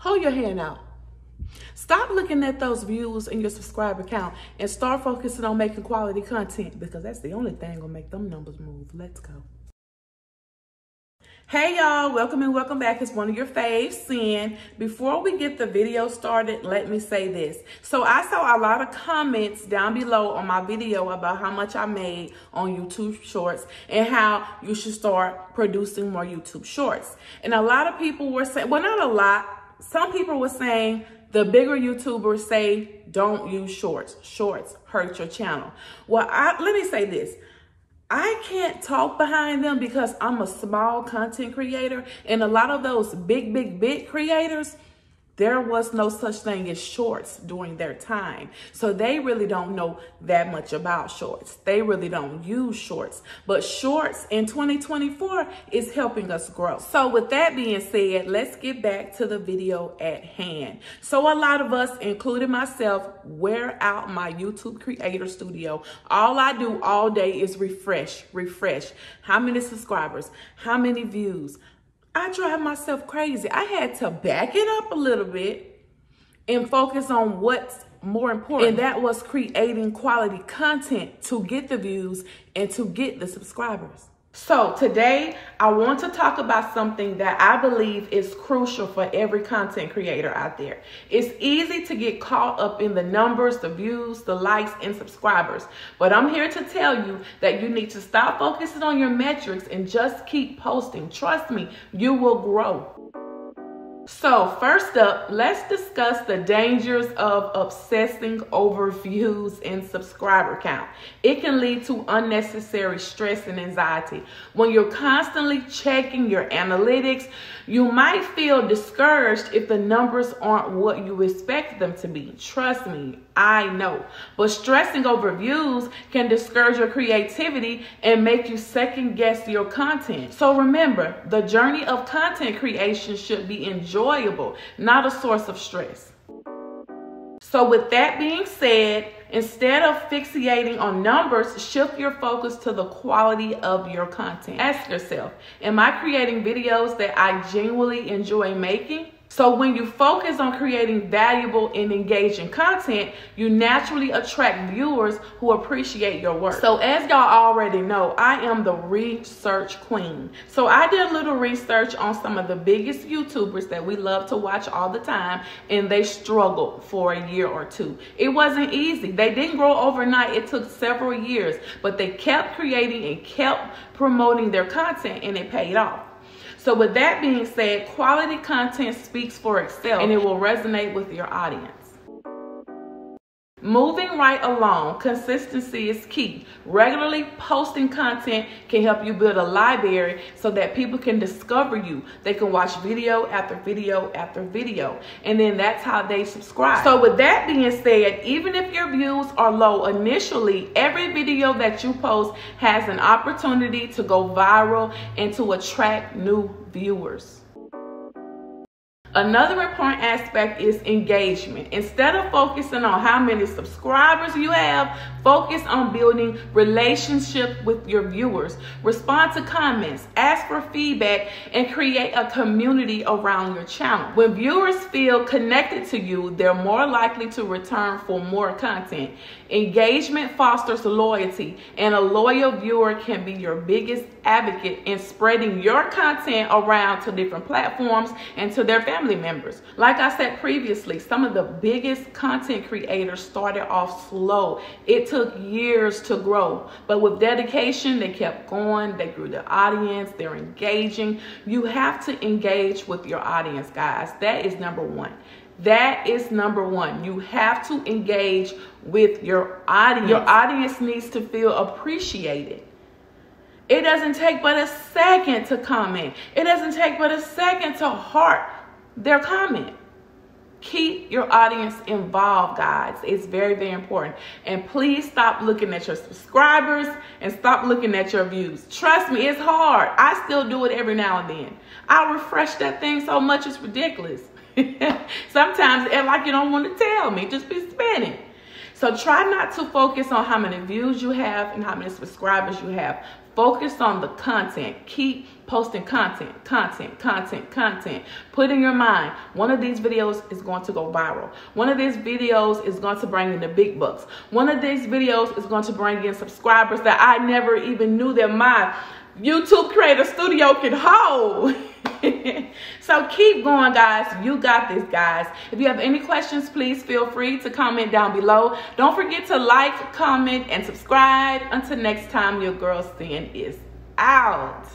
Hold your hand out. Stop looking at those views in your subscriber count and start focusing on making quality content, because that's the only thing gonna make them numbers move. Let's go. Hey y'all, welcome and welcome back. It's one of your faves, Sin. Before we get the video started, let me say this. So I saw a lot of comments down below on my video about how much I made on YouTube Shorts and how you should start producing more YouTube Shorts. And a lot of people were saying, well, not a lot. Some people were saying the bigger YouTubers say don't use shorts. Shorts hurt your channel. Well, let me say this. I can't talk behind them because I'm a small content creator, and a lot of those big creators, there was no such thing as shorts during their time. So they really don't know that much about shorts. They really don't use shorts. But shorts in 2024 is helping us grow. So with that being said, let's get back to the video at hand. So a lot of us, including myself, wear out my YouTube Creator Studio. All I do all day is refresh. How many subscribers? How many views? I drive myself crazy. I had to back it up a little bit and focus on what's more important. And that was creating quality content to get the views and to get the subscribers. So today I want to talk about something that I believe is crucial for every content creator out there. It's easy to get caught up in the numbers, the views, the likes, and subscribers. But I'm here to tell you that you need to stop focusing on your metrics and just keep posting. Trust me, you will grow. So first up, let's discuss the dangers of obsessing over views and subscriber count. It can lead to unnecessary stress and anxiety. When you're constantly checking your analytics, you might feel discouraged if the numbers aren't what you expect them to be. Trust me, I know. But stressing over views can discourage your creativity and make you second guess your content. So remember, the journey of content creation should be enjoyable, not a source of stress. So with that being said, instead of fixating on numbers, shift your focus to the quality of your content. Ask yourself, am I creating videos that I genuinely enjoy making? So when you focus on creating valuable and engaging content, you naturally attract viewers who appreciate your work. So as y'all already know, I am the research queen. So I did a little research on some of the biggest YouTubers that we love to watch all the time, and they struggled for a year or two. It wasn't easy. They didn't grow overnight. It took several years, but they kept creating and kept promoting their content, and it paid off. So with that being said, quality content speaks for itself, and it will resonate with your audience. Moving right along, consistency is key. Regularly posting content can help you build a library so that people can discover you. They can watch video after video after video, and then that's how they subscribe. So with that being said, even if your views are low initially, every video that you post has an opportunity to go viral and to attract new viewers. Another important aspect is engagement. Instead of focusing on how many subscribers you have, focus on building relationship with your viewers. Respond to comments, ask for feedback, and create a community around your channel. When viewers feel connected to you, they're more likely to return for more content. Engagement fosters loyalty, and a loyal viewer can be your biggest advocate in spreading your content around to different platforms and to their family members. Like I said previously, some of the biggest content creators started off slow. It took years to grow, but with dedication, they kept going. They grew their audience. They're engaging. You have to engage with your audience, guys. That is number one. That is number one. You have to engage with your audience. Your audience needs to feel appreciated. It doesn't take but a second to comment. It doesn't take but a second to heart their comment. Keep your audience involved, guys. It's very, very important. And please stop looking at your subscribers and stop looking at your views. Trust me, it's hard. I still do it every now and then. I refresh that thing so much, it's ridiculous. Sometimes it's like you don't want to tell me. Just be spinning. So try not to focus on how many views you have and how many subscribers you have. Focus on the content. Keep posting content. Put in your mind, one of these videos is going to go viral. One of these videos is going to bring in the big bucks. One of these videos is going to bring in subscribers that I never even knew that my YouTube Creator Studio could hold. So keep going, guys. You got this, guys. If you have any questions, please feel free to comment down below. Don't forget to like, comment, and subscribe. Until next time, your girl Sin is out.